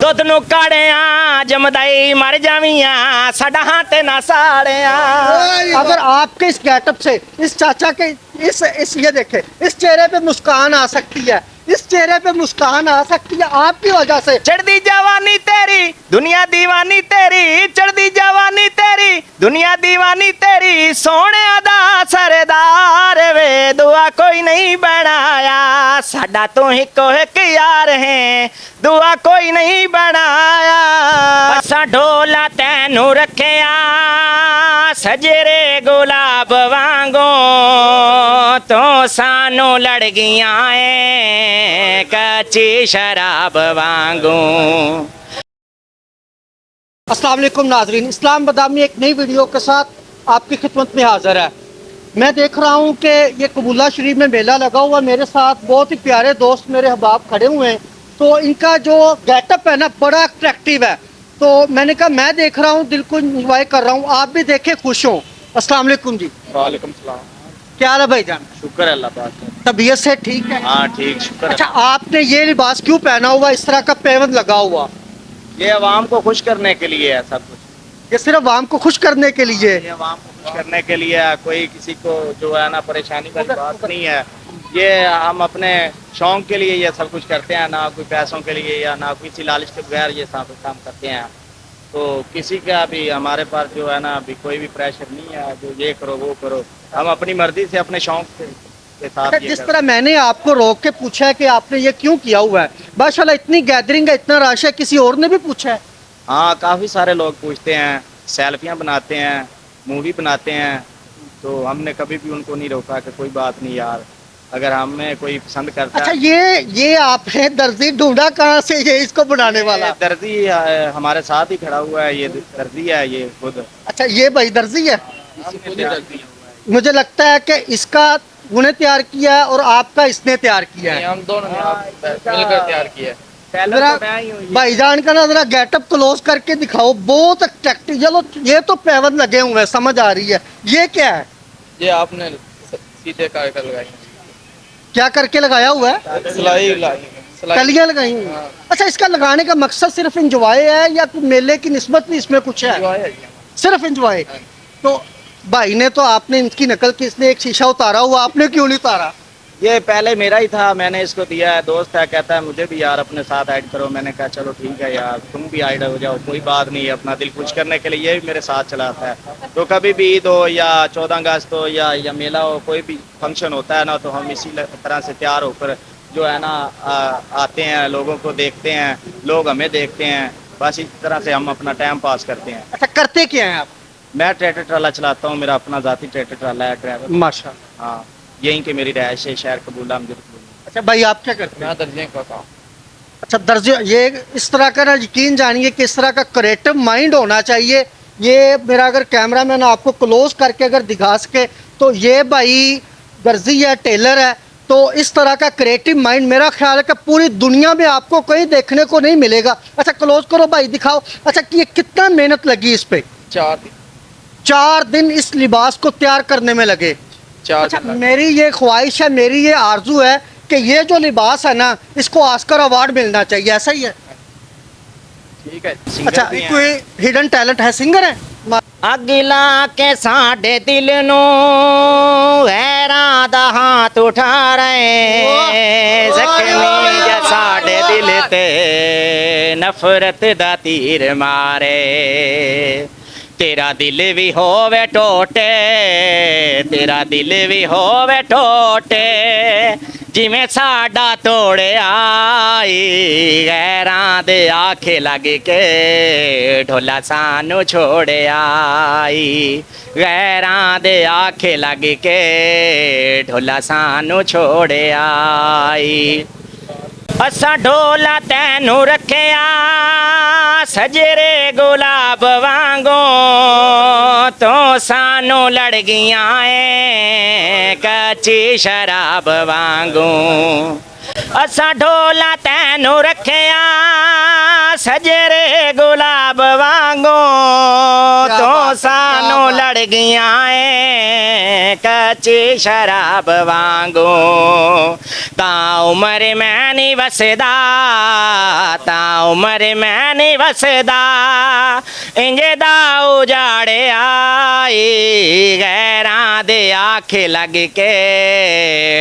दुध नू काड़िया जमदाई मर जावियां साडा हाथ ना साड़िया। अगर आपके इस गेटअप से इस चाचा के इस ये देखे इस चेहरे पे मुस्कान आ सकती है, इस चेहरे पे मुस्कान आ सकती है आपकी वजह से। चढ़दी जवानी तेरी दुनिया दीवानी तेरी, चढ़दी जवानी तेरी दुनिया दीवानी तेरी, सोने दा सरदार वे दुआ कोई नहीं बनाया, साडा तो हिको हिक यार है दुआ कोई नहीं बनाया। असा ढोला तैनू रखिया सजरे गुलाब वांगो, तो सानू लड़ गया है कच्ची शराब वांगू। अस्सलाम वालेकुम नाजरीन, इस्लाम बदामी एक नई वीडियो के साथ आपकी खिदमत में हाजिर है। मैं देख रहा हूँ कि ये कबूला शरीफ में मेला लगा हुआ, मेरे साथ बहुत ही प्यारे दोस्त मेरे अहबाब खड़े हुए हैं, तो इनका जो गेटअप है ना बड़ा अट्रैक्टिव है, तो मैंने कहा मैं देख रहा हूँ, दिल को इंजॉय कर रहा हूँ, आप भी देखे खुश हो। अस्सलाम वालेकुम जी। वालेकुम सलाम। क्या हाल है भाईजान? शुक्र है अल्लाह पाक का। तबीयत से ठीक है? हाँ ठीक शुक्र है। अच्छा, आपने ये लिबास क्यों पहना हुआ, इस तरह का पेवन लगा हुआ? ये अवाम को खुश करने के लिए है सब कुछ। ये सिर्फ आवाम को खुश करने के लिए? ये अवाम को खुश करने के लिए है, कोई किसी को जो है ना परेशानी वाली बात नहीं है। ये हम अपने शौक के लिए ये सब कुछ करते हैं, ना कोई पैसों के लिए या ना किसी लालच के बगैर ये सब काम करते हैं। तो किसी का भी हमारे पास जो है ना अभी कोई भी प्रेशर नहीं है जो ये करो वो करो, हम अपनी मर्जी से अपने शौक के साथ ये जिस तरह मैंने आपको रोक के पूछा है कि आपने ये क्यों किया हुआ है, माशाल्लाह इतनी गैदरिंग है, इतना रश है, किसी और ने भी पूछा है? हाँ काफ़ी सारे लोग पूछते हैं, सेल्फियाँ बनाते हैं, मूवी बनाते हैं, तो हमने कभी भी उनको नहीं रोका कि कोई बात नहीं यार, अगर हमें कोई पसंद करता अच्छा, है। ये आपने दर्जी ढूंढा कहाँ से ये इसको बनाने वाला? दर्जी हमारे साथ ही खड़ा हुआ है, ये दर्जी है ये खुद। अच्छा, ये भाई दर्जी है? खुद ही दर्जी है। मुझे लगता है कि इसका उन्हें तैयार किया है और आपका इसने तैयार किया है। हम दोनों ने मिलकर तैयार किया है। जरा भाईजान का ना जरा गेटअप क्लोज करके दिखाओ, बहुत अट्रैक्टिव। चलो ये तो पेवन लगे हुए हैं, समझ आ रही है, ये क्या है? ये आपने सीधे कर लगाई, क्या करके लगाया हुआ है? सिलाई कलियां लगाई हुई हैं। अच्छा, इसका लगाने का मकसद सिर्फ इंजॉय है या कोई मेले की निस्बत भी इसमें कुछ है? सिर्फ इंजॉय। तो भाई ने तो आपने इनकी नकल की, इसने एक शीशा उतारा हुआ, आपने क्यों नहीं उतारा? ये पहले मेरा ही था, मैंने इसको दिया है, दोस्त है कहता है मुझे भी यार अपने साथ ऐड करो, मैंने कहा चलो ठीक है यार तुम भी ऐड हो जाओ, कोई बात नहीं है, अपना दिल खुश करने के लिए ये भी मेरे साथ चलाता है। तो कभी भी ईद हो या 14 अगस्त हो या मेला हो, कोई भी फंक्शन होता है ना, तो हम इसी तरह से तैयार होकर जो है ना आते हैं, लोगों को देखते हैं, लोग हमें देखते हैं, बस इस तरह से हम अपना टाइम पास करते हैं। अच्छा, करते क्या हैं आप? मैं ट्रैक्टर ट्राला चलाता हूँ, मेरा अपना जाती ट्रैक्टर ट्राला है, ड्राइवर। माशाल्लाह। हाँ यहीं के मेरी रहायश है, शहर कबूला मुझे। अच्छा भाई, आप क्या करते हैं? मैं दर्जे का काम। अच्छा, दर्जे, ये इस तरह का ना यकीन जानिए कि इस तरह का क्रिएटिव माइंड होना चाहिए। ये मेरा अगर कैमरा मैन आपको क्लोज करके अगर दिखा सके तो ये भाई दर्जी है, टेलर है, तो इस तरह का क्रिएटिव माइंड मेरा ख्याल है कि पूरी दुनिया में आपको कहीं देखने को नहीं मिलेगा। अच्छा, क्लोज करो भाई, दिखाओ। अच्छा, कि ये कितना मेहनत लगी इस पे? 4 दिन इस लिबास को तैयार करने में लगे। अच्छा, मेरी ये ख्वाहिश है, मेरी ये आरजू है कि ये जो लिबास है ना, इसको ऑस्कर अवार्ड मिलना चाहिए, ऐसा ही है? ठीक है। अच्छा, कोई हिडन टैलेंट है, सिंगर है? अगिला के साढ़े दिल नो हैरान दा हाथ उठा रहे, जख्मी जा साढ़े दिल ते नफरत दा तीर मारे, तेरा दिल भी होवे टोटे, तेरा दिल भी होवे टोटे, जिमें साडा तोड़े आई, गैरां दे आखे लग के ढोला सानू छोड़े आई, गैरां दे आखे लग के ढोला सानू छोड़े आई। असा ढोला तैनू रखिया सजरे गुलाब वांगो, तो सानू लड़ गया है कच्ची शराब वांगू। असा ढोला तैनू रखिया सजरे गुलाब वांगो, तो सानू लड़ गया है कच्ची शराब वांगू ता उम्र मैं नहीं वसदा ता उम्र मैं नहीं वसदा इंज दा उजाड़े आई गैरां दे आखे लग के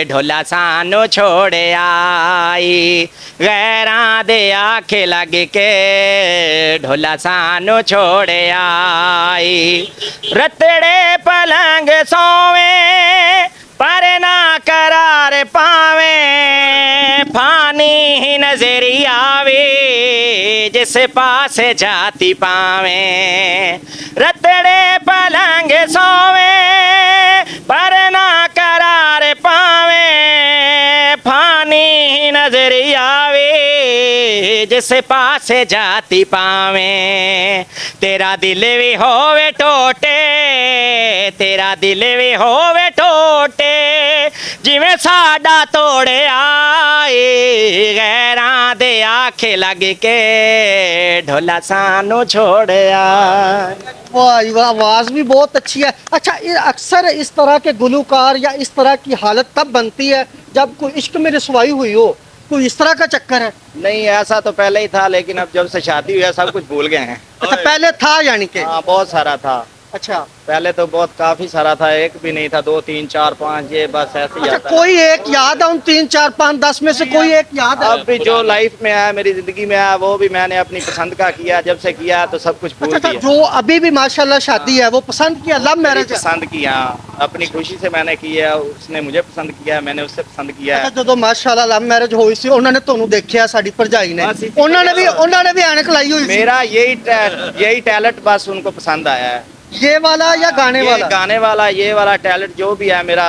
ढोला सानू छोड़े आई गैरां दे आखे लग के ढोला सानू छोड़े आई रतड़े पलंग सोवे पर ना करार पावे फानी ही नजरी आवे जिस पास जाती पावे रतड़े पलंग सोवे पर ना करार पावे फानी ही नजरी आवे जिस पास जाती पावे तेरा दिल भी होवे टोटे तेरा दिल भी होवे टोटे जिवें साडा तोड़े आए गैरां दे आखे लग के ढोला सानू छोड़े आए। वाह वाह, आवाज़ भी बहुत अच्छी है। अच्छा, ये अक्सर इस तरह के गुलूकार या इस तरह की हालत तब बनती है जब कोई इश्क में रसवाई हुई हो, कोई इस तरह का चक्कर है? नहीं, ऐसा तो पहले ही था, लेकिन अब जब से शादी हुई है सब कुछ भूल गए हैं। अच्छा, पहले था यानी कि? हाँ, बहुत सारा था। अच्छा, पहले तो बहुत काफी सारा था, एक भी नहीं था, 2 3 4 5 ये बस ऐसे ही अच्छा, आता है। कोई एक याद है उन 3 4 5 10 में से कोई एक याद है? अब भी जो लाइफ में है, मेरी जिंदगी में है, वो भी मैंने अपनी पसंद का किया। जब से किया तो सब कुछ भूल अच्छा, दिया। जो अभी भी माशाल्लाह शादी है वो पसंद किया, लव मैरिज है? पसंद किया, अपनी खुशी से मैंने किया, उसने मुझे पसंद किया, मैंने उससे पसंद किया। अच्छा, ਜਦੋਂ ਮਾਸ਼ਾਅੱਲਾ ਲਵ ਮੈਰਿਜ ਹੋਈ ਸੀ ਉਹਨਾਂ ਨੇ ਤੁਹਾਨੂੰ ਦੇਖਿਆ, ਸਾਡੀ ਭਰਜਾਈ ਨੇ, ਬਸ ਇਸੇ ਉਹਨਾਂ ਨੇ ਵੀ ਐਨਕ ਲਾਈ ਹੋਈ ਸੀ। मेरा यही टैलेंट बस उनको पसंद आया है। ये वाला या गाने ये वाला? गाने वाला, ये वाला टैलेंट जो भी है, मेरा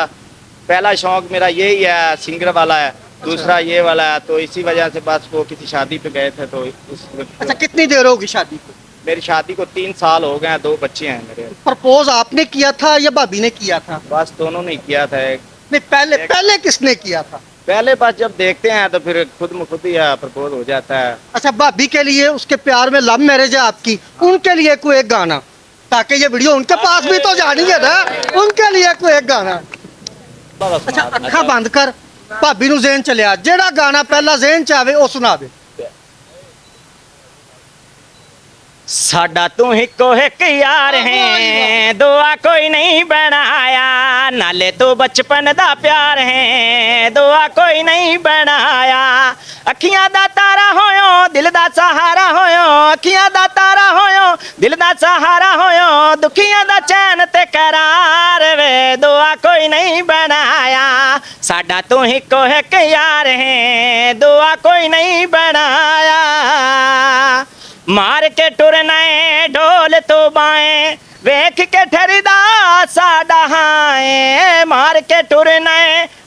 पहला शौक मेरा यही है, सिंगर वाला है। दूसरा ये वाला है, तो इसी वजह से बस वो किसी शादी पे गए थे तो अच्छा, कितनी देर होगी शादी को? मेरी शादी को 3 साल हो गए हैं, 2 बच्चे हैं मेरे। प्रपोज आपने किया था या भाभी ने किया था? बस दोनों ने किया था। नहीं, पहले किसने किया था? पहले बस जब देखते हैं तो फिर खुद में खुद ही प्रपोज हो जाता है। अच्छा, भाभी के लिए उसके प्यार में लव मैरिज है आपकी, उनके लिए कोई एक गाना, ताकि ये वीडियो उनके पास भी तो जानी है ना, उनके लिए कोई एक गाना। अच्छा, अखा बंद कर, भाभी नु ज़हन चलिया, जेड़ा गाना पहला ज़हन च आवे ओ सुना दे। साडा तू हिको हिक यार है, दुआ कोई नहीं बनाया, नाले तू बचपन दा प्यार है, दुआ कोई नहीं बनाया। अखियां दा तारा होयो, दिल दा सहारा होयो, अखियां दा तारा होयो, दिल दा सहारा होयो, दुखियां दा चैन ते करार वे, दुआ कोई नहीं बनाया। साडा तू हिको हिक यार है, दुआ कोई नहीं बनाया। मार के टुरना ढोल तो बाएं, वेख के ठरदा साडा हाए, मार के टुरना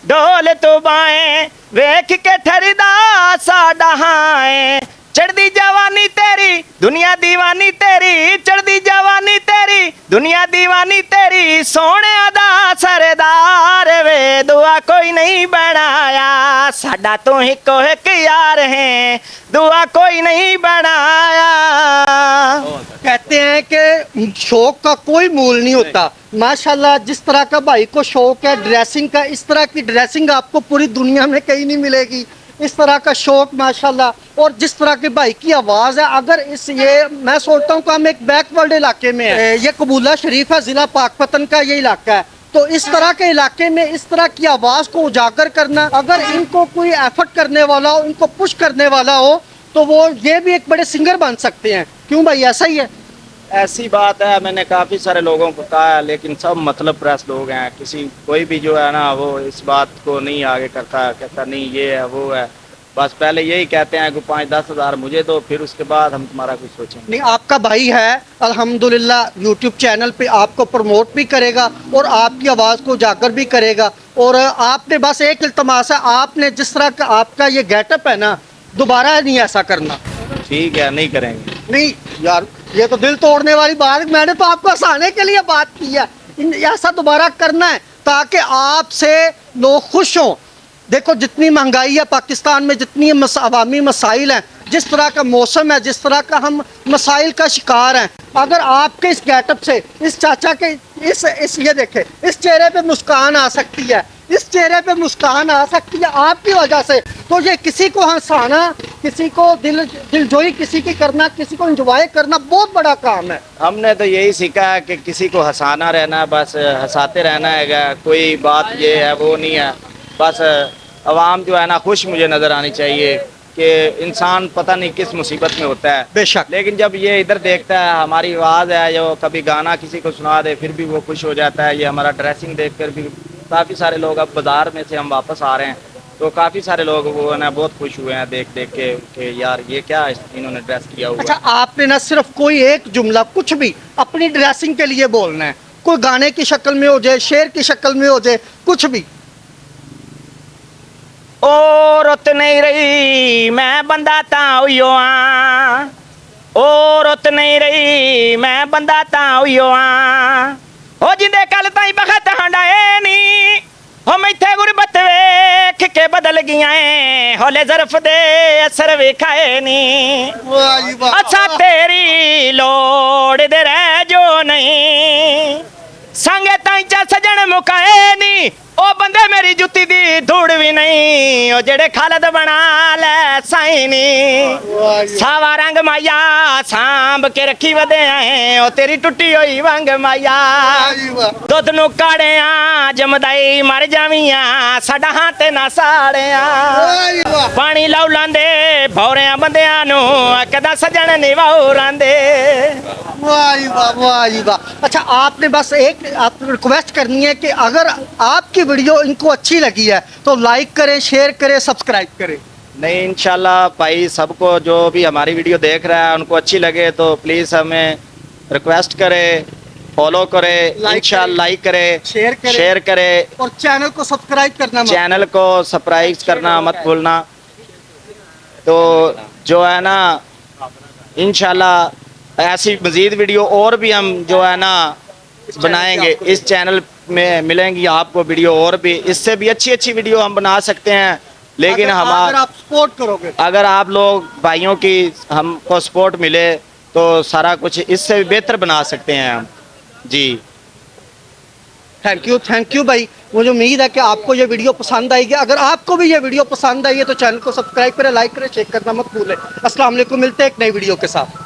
ढोल तो बाएं, वेख के ठरदा साडा हाए। चढ़दी जवानी तेरी दुनिया दीवानी तेरी, चढ़दी जवानी तेरी दुनिया दीवानी तेरी, सोने दा सरदार वे, दुआ कोई नहीं बनाया। साडा तू हिको हिक यार है, दुआ कोई नहीं बनाया। कहते हैं कि शौक का कोई मूल नहीं होता। माशाल्लाह, जिस तरह का भाई को शौक है ड्रेसिंग का, इस तरह की ड्रेसिंग आपको पूरी दुनिया में कहीं नहीं मिलेगी। इस तरह का शौक माशाल्लाह, और जिस तरह के भाई की आवाज़ है, अगर ये मैं सोचता हूँ कि हम एक बैकवर्ड इलाके में है, ये कबूला शरीफ है, ज़िला पाकपतन का ये इलाका है, तो इस तरह के इलाके में इस तरह की आवाज़ को उजागर करना, अगर इनको कोई एफर्ट करने वाला हो, इनको पुश करने वाला हो, तो वो ये भी एक बड़े सिंगर बन सकते हैं। क्यों भाई, ऐसा ही है? ऐसी बात है, मैंने काफ़ी सारे लोगों को कहा है, लेकिन सब मतलब प्रेस लोग हैं। कोई भी जो है ना, वो इस बात को नहीं आगे करता, कहता नहीं ये है वो है, बस पहले यही कहते हैं कि 5-10 हज़ार मुझे दो, फिर उसके बाद हम तुम्हारा कुछ सोचेंगे। नहीं, आपका भाई है अल्हम्दुलिल्लाह, यूट्यूब चैनल पे आपको प्रमोट भी करेगा और आपकी आवाज़ को उजागर भी करेगा। और आपने बस एक इल्तमास है, आपने जिस तरह का आपका ये गेटअप है ना, दोबारा नहीं ऐसा करना। ठीक है, नहीं करेंगे। नहीं यार, ये तो दिल तोड़ने वाली बात, मैंने तो आपको हंसाने के लिए बात की है। ऐसा दोबारा करना है ताकि आपसे लोग खुश हों। देखो, जितनी महंगाई है पाकिस्तान में, जितनी अवामी मसाइल हैं, जिस तरह का मौसम है, जिस तरह का हम मसाइल का शिकार हैं, अगर आपके इस गेटअप से, इस चाचा के इस ये देखे, इस चेहरे पे मुस्कान आ सकती है, इस चेहरे पे मुस्कान आ सकती है आपकी वजह से। तो ये किसी को हंसाना, किसी को दिलजोई किसी की करना, किसी को एंजॉय करना बहुत बड़ा काम है। हमने तो यही सीखा है कि किसी को हंसाना रहना, बस हंसाते रहना है। कोई बात ये है वो नहीं है, बस आवाम जो है ना खुश मुझे नज़र आनी चाहिए कि इंसान पता नहीं किस मुसीबत में होता है। बेशक। लेकिन जब ये इधर देखता है हमारी आवाज़ है, जो कभी गाना किसी को सुना दे फिर भी वो खुश हो जाता है। ये हमारा ड्रेसिंग देख कर भी काफ़ी सारे लोग, अब बाज़ार में से हम वापस आ रहे हैं तो काफ़ी सारे लोग वो ना बहुत खुश हुए हैं देख देख के कि यार ये क्या इन्होंने ड्रेस किया हुआ है। अच्छा, आपने ना सिर्फ कोई एक जुमला कुछ भी अपनी ड्रेसिंग के लिए बोलना है, कोई गाने की शक्ल में हो जाए, शेर की शक्ल में हो जाए, कुछ भी। ओ रुत नहीं रही मैं बंदा तां उइयो आ, ओ रुत नहीं रही मैं बंदा तां उइयो आ, ओ जिंदे कल ताई बखत हंडाए नी, हो मैथे गुरबत वेख के बदल गईयां ऐ, होले ज़र्फ दे असर वेखाए नी। अच्छा तेरी लोड़ दे रह जो नहीं, संगे ताई चा सजन मुकाए नी, ओ बंदे मेरी जुत्ती दी धूड़ भी नहीं, ओ जेड़े खालद बना ले साईं नी। सावा रंग माया सांभ के रखी वदे आए, ओ तेरी टुटी होई वंग माया, दुध नू काड़िया जमदाई मर जावियां, साडा हाथ ना साड़िया, पानी लाउ लांदे भौरिया बंदियां नू, कदा सजन निवाऊ रांदे। वाह वाह वाह वाह। अच्छा, आपने बस एक आप रिक्वेस्ट करनी है कि अगर आपकी वीडियो इनको अच्छी लगी है तो लाइक करें, शेयर करें, सब्सक्राइब करें। नहीं, इंशाल्लाह भाई सबको जो भी हमारी वीडियो देख रहा है उनको अच्छी लगे तो प्लीज़ हमें रिक्वेस्ट करें, फॉलो करें, इंशाल्लाह लाइक करें, शेयर करें और चैनल को सब्सक्राइब करना, चैनल को सब्सक्राइब करना मत भूलना। तो जो है ना इंशाल्लाह ऐसी मज़ीद वीडियो और भी हम जो है ना बनाएंगे, इस चैनल में मिलेंगी आपको वीडियो और भी, इससे भी अच्छी अच्छी वीडियो हम बना सकते हैं। लेकिन अगर आप सपोर्ट करोगे, अगर आप लोग भाइयों की हमको सपोर्ट मिले तो सारा कुछ इससे भी बेहतर बना सकते हैं हम जी। थैंक यू भाई। मुझे उम्मीद है कि आपको ये वीडियो पसंद आएगी। अगर आपको भी ये वीडियो पसंद आई है तो चैनल को सब्सक्राइब करें, लाइक करें, शेयर करना मत भूलें। अस्सलाम वालेकुम, मिलते हैं एक नई वीडियो के साथ।